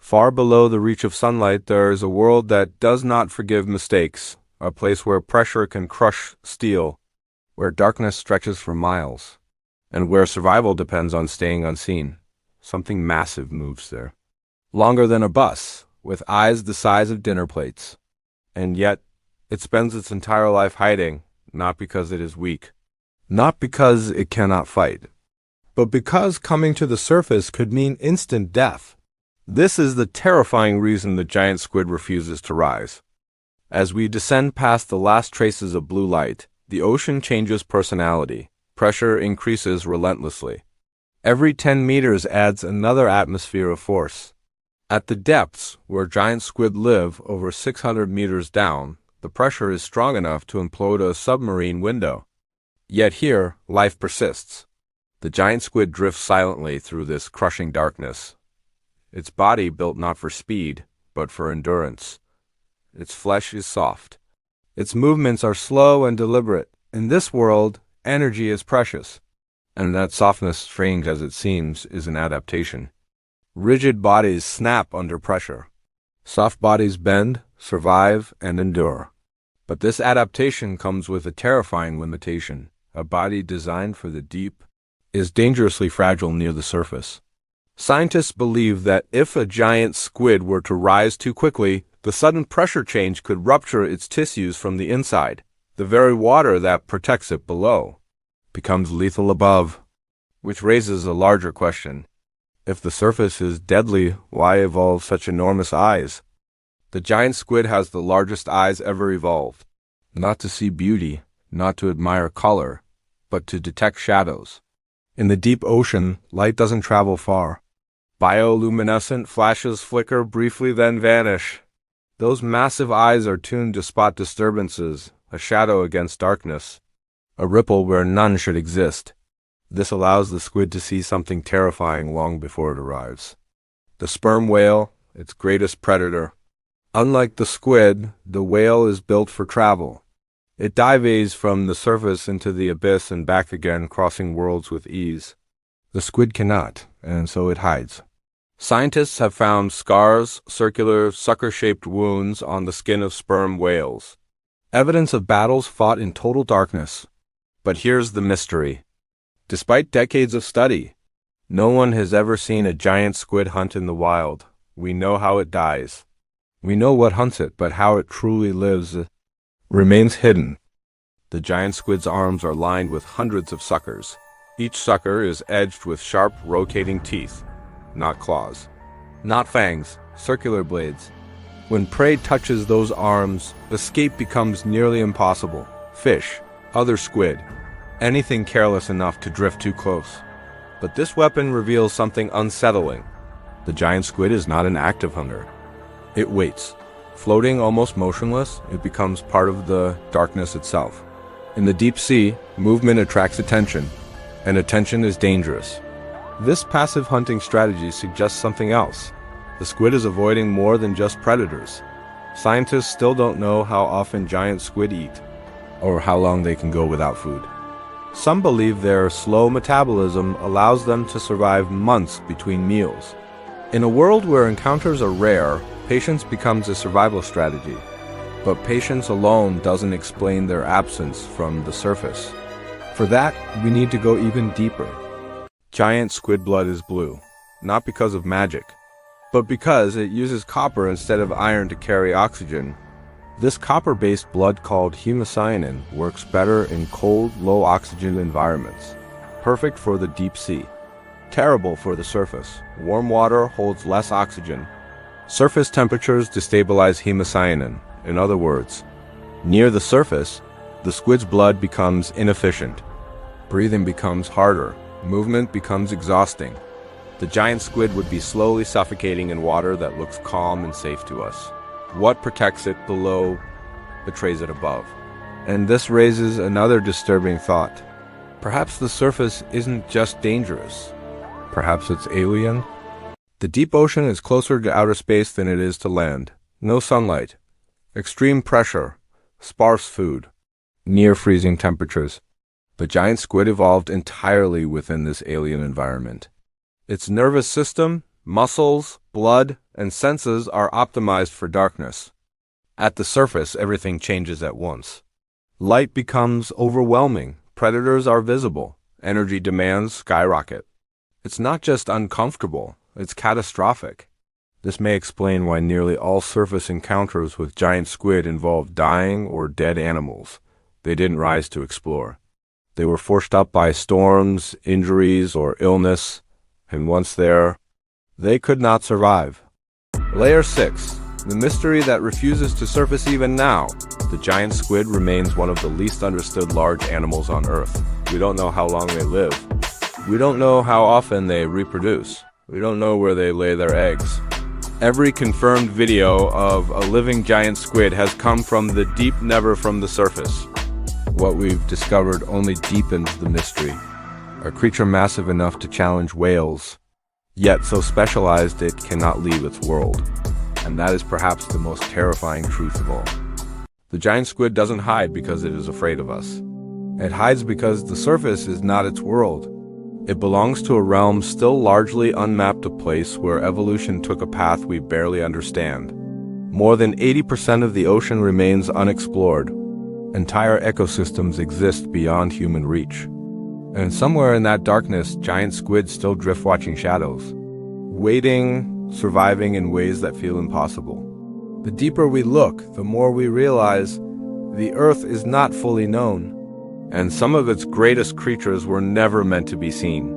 Far below the reach of sunlight, there is a world that does not forgive mistakes, a place where pressure can crush steel, where darkness stretches for miles, and where survival depends on staying unseen. Something massive moves there. Longer than a bus, with eyes the size of dinner plates. And yet, it spends its entire life hiding, not because it is weak, not because it cannot fight, but because coming to the surface could mean instant death. This is the terrifying reason the giant squid refuses to rise. As we descend past the last traces of blue light, the ocean changes personality. Pressure increases relentlessly. Every 10 meters adds another atmosphere of force. At the depths, where giant squid live over 600 meters down, the pressure is strong enough to implode a submarine window. Yet here, life persists. The giant squid drifts silently through this crushing darkness. Its body built not for speed, but for endurance. Its flesh is soft. Its movements are slow and deliberate. In this world, energy is precious. And that softness, strange as it seems, is an adaptation. Rigid bodies snap under pressure. Soft bodies bend, survive, and endure. But this adaptation comes with a terrifying limitation. A body designed for the deep is dangerously fragile near the surface. Scientists believe that if a giant squid were to rise too quickly, the sudden pressure change could rupture its tissues from the inside. The very water that protects it below becomes lethal above, which raises a larger question. If the surface is deadly, why evolve such enormous eyes? The giant squid has the largest eyes ever evolved, not to see beauty, not to admire color, but to detect shadows. In the deep ocean, light doesn't travel far. Bioluminescent flashes flicker briefly then vanish. Those massive eyes are tuned to spot disturbances, a shadow against darkness, a ripple where none should exist. This allows the squid to see something terrifying long before it arrives. The sperm whale, its greatest predator. Unlike the squid, the whale is built for travel. It dives from the surface into the abyss and back again, crossing worlds with ease. The squid cannot, and so it hides. Scientists have found scars, circular, sucker-shaped wounds on the skin of sperm whales. Evidence of battles fought in total darkness. But here's the mystery. Despite decades of study, no one has ever seen a giant squid hunt in the wild. We know how it dies. We know what hunts it, but how it truly lives remains hidden. The giant squid's arms are lined with hundreds of suckers. Each sucker is edged with sharp, rotating teeth. Not claws. Not fangs, circular blades. When prey touches those arms, escape becomes nearly impossible. Fish, other squid, anything careless enough to drift too close. But this weapon reveals something unsettling. The giant squid is not an active hunter. It waits. Floating almost motionless, it becomes part of the darkness itself. In the deep sea, movement attracts attention, and attention is dangerous. This passive hunting strategy suggests something else. The squid is avoiding more than just predators. Scientists still don't know how often giant squid eat, or how long they can go without food. Some believe their slow metabolism allows them to survive months between meals. In a world where encounters are rare, patience becomes a survival strategy. But patience alone doesn't explain their absence from the surface. For that, we need to go even deeper. Giant squid blood is blue, not because of magic, but because it uses copper instead of iron to carry oxygen. This copper-based blood called hemocyanin works better in cold, low-oxygen environments, perfect for the deep sea, terrible for the surface. Warm water holds less oxygen. Surface temperatures destabilize hemocyanin. In other words, near the surface, the squid's blood becomes inefficient. Breathing becomes harder. Movement becomes exhausting. The giant squid would be slowly suffocating in water that looks calm and safe to us. What protects it below betrays it above. And this raises another disturbing thought. Perhaps the surface isn't just dangerous. Perhaps it's alien? The deep ocean is closer to outer space than it is to land. No sunlight. Extreme pressure. Sparse food. Near freezing temperatures. The giant squid evolved entirely within this alien environment. Its nervous system, muscles, blood, and senses are optimized for darkness. At the surface, everything changes at once. Light becomes overwhelming, predators are visible, energy demands skyrocket. It's not just uncomfortable, it's catastrophic. This may explain why nearly all surface encounters with giant squid involve dying or dead animals. They didn't rise to explore. They were forced up by storms, injuries, or illness, and once there, they could not survive. Layer 6. The mystery that refuses to surface even now. The giant squid remains one of the least understood large animals on Earth. We don't know how long they live. We don't know how often they reproduce. We don't know where they lay their eggs. Every confirmed video of a living giant squid has come from the deep, never from the surface. What we've discovered only deepens the mystery. A creature massive enough to challenge whales, yet so specialized it cannot leave its world. And that is perhaps the most terrifying truth of all. The giant squid doesn't hide because it is afraid of us. It hides because the surface is not its world. It belongs to a realm still largely unmapped, a place where evolution took a path we barely understand. More than 80% of the ocean remains unexplored. Entire ecosystems exist beyond human reach. And somewhere in that darkness, giant squids still drift watching shadows, waiting, surviving in ways that feel impossible. The deeper we look, the more we realize the Earth is not fully known, and some of its greatest creatures were never meant to be seen.